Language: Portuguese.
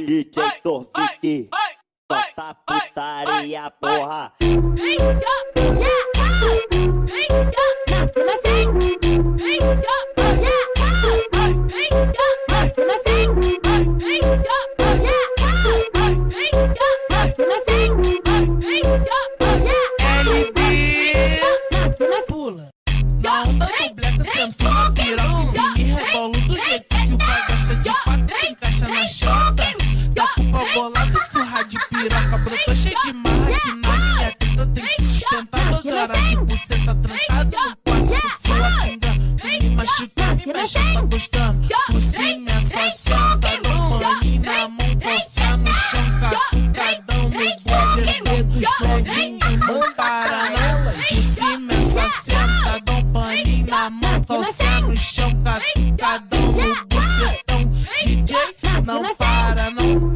DJ Torfique, solta putaria, porra. Na onda do bleco sentou na piroca, me rebolo do jeito que o pai gosta de quatro, encaixa na chota. Dá pro pau bolado, surra de piroca, brotou cheio de marra que na minha teta tem que sustentar 12 horas de buceta trancado no quarto com sua pinga. Me machuca, me mexe, tá gostando. Por cima é só senta, no paninho na mão, coça no chão, catucadão no bucetão. Novinho, não para não. Por cima é só senta, dá um paninho na mão, calça no chão, catucadão no bucetão. DJ, não para não.